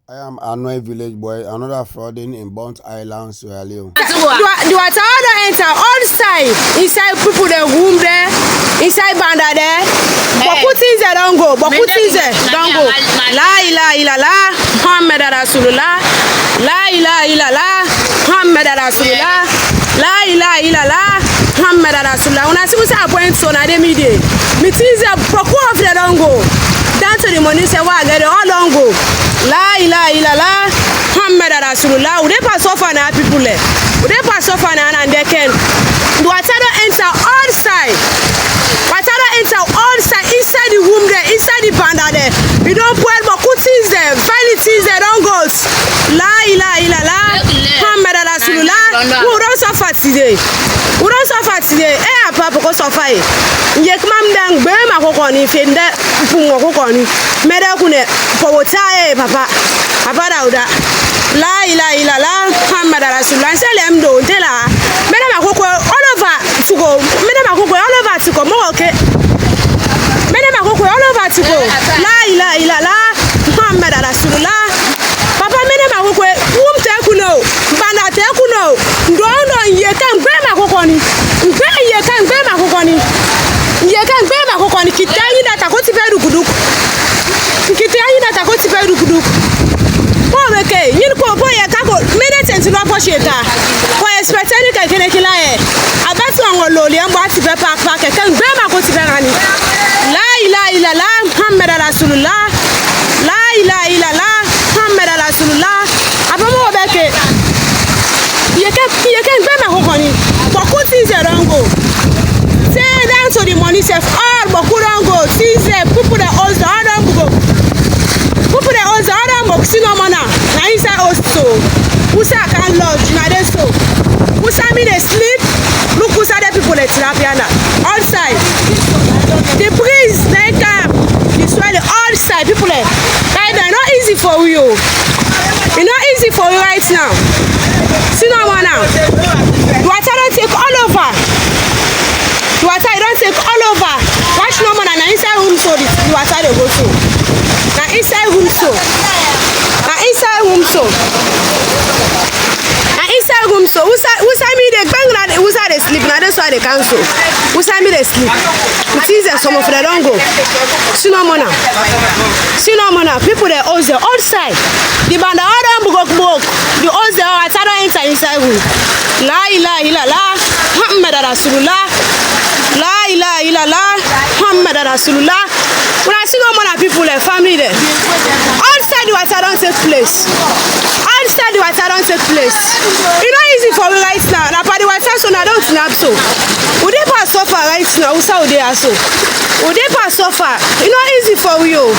I am Annoy Village Boy, another frauding in Bonthe Island, Sierra Leone. The water don't enter all side. Inside people the room there, inside banda there. But put things there don't go. But put things there don't go. La ilaha illallah, Muhammad Rasulullah. La ilaha illallah, Muhammad Rasulullah. La ilaha illallah, Muhammad Rasulullah. When I see what's happening, so now they meet it. Me things there, procure of them don't go. Down to the money say what get all don't go. La ilaha illallah, Muhammad Rasulullah. We dey pass off on our people there. We dey pass off on and they can. The water don't enter all side. Water don't enter all side inside the room there, inside the banda there. We don't put but good things there, valid things there don't go. La ilaha illallah, Muhammad Rasulullah. We don't suffer today. We don't suffer today. Eh, papa ko suffer. Yek mam dang be ma ko koni fende pungo ko koni. Meda kune powota papa. Papa dauda. La ilaha illallah, Muhammad Rasulullah. Selem do tela. Meda ma ko all over to go. Meda ma ko all over to go. Mo okay. Meda ma ko all over to go. La ilaha illallah, Muhammad Rasulullah. Papa meda ma ko te kuno. Bana te kuno. Ndondo yekan be ma ko koni. Be yekan be ma ko koni. Yekan be ma ko koni kitayi data ko ti fe dukuduk. Kitayi data ko ti fe dukuduk. Okay, you know, boy, I can't go. Minutes and not push it. For a spectator, I can't kill it. I bet one lolly and what to be park. I can't bear my coat. La ilaha illallah, Muhammad Rasulullah. La ilaha illallah, Muhammad Rasulullah. Abamo Becky. You can't bear my honey. But who sees a rango? Say down to the money, safe all, but who don't go? See, people that owns the other go. People that owns the other go. See no mana. Now inside also. Usa can lodge. Now they so. Usa me they sleep. Look Usa the people that therapy outside. The breeze they come. This why the outside people like not easy for you. It's not easy for you right now. See no mana. The water don't take all over. The water don't take all over. Watch no mana. Now inside room so the water they go to. Now inside room so. Now inside room so. Now inside room so. Who say me they bang na who say they sleep na that's why they cancel. Who say me they sleep. It is some of them don't go. See no mana. See no mana. People they hold the outside. The band all don't go. The hold the water enter inside room. La ilaha illallah, Muhammad Rasulullah. La ilaha illallah, Muhammad Rasulullah. When I see no more people like family there. Outside the water don't take place. Outside the water don't take place. It's not easy for me right now. Now for the water so now don't snap so. Would they pass suffer right now? Who say they are so? Would they pass suffer? It's not easy for you.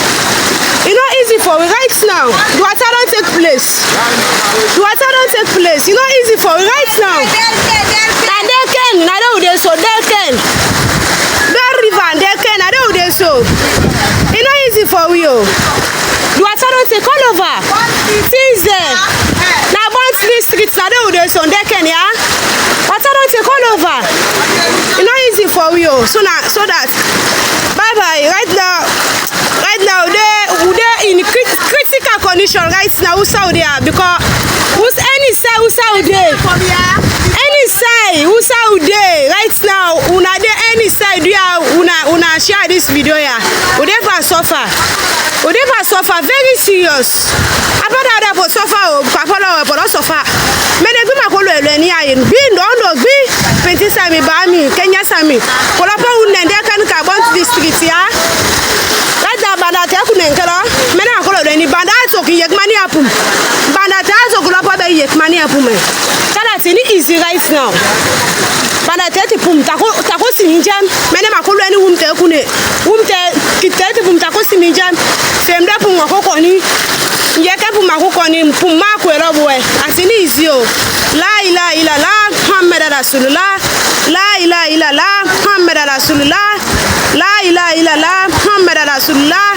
It's not easy for me right now. The water don't take place. The water don't take place. It's not easy for me right now. Now they can. Now they so they can. The river they can. Now they so. It's not easy for you. The water don't take all over. Things there. Now Bonthe streets now they so they can yeah. Water don't take all over. It's not easy for you. So now so that bye bye. Right now they in critical condition right now. Who's out there because who's any side who's out there. Any side who's out there right now. Una there any side you are una share this video yeah. Would ever suffer. Would ever suffer very serious. About that for suffer papa for suffer. Many people call it any iron. Be don't be 20 sami bami Kenya sami. For up on they can carbon district yeah. Right now banda te kunenkela. Many call it any banda so yek money apum. Banda te so kula pa be yek money apum. That's easy right now. Banda te pum tako sinjam. Many makolo any wumte kune. Wumte kitete pum tako sinjam. Femda pum akokoni. Yeke pum akokoni pum makwelo boy. Asini easy o. La ilaha illallah, Muhammad Rasulullah. La ilaha illallah, Muhammad Rasulullah. La ilaha illallah, Muhammad Rasulullah.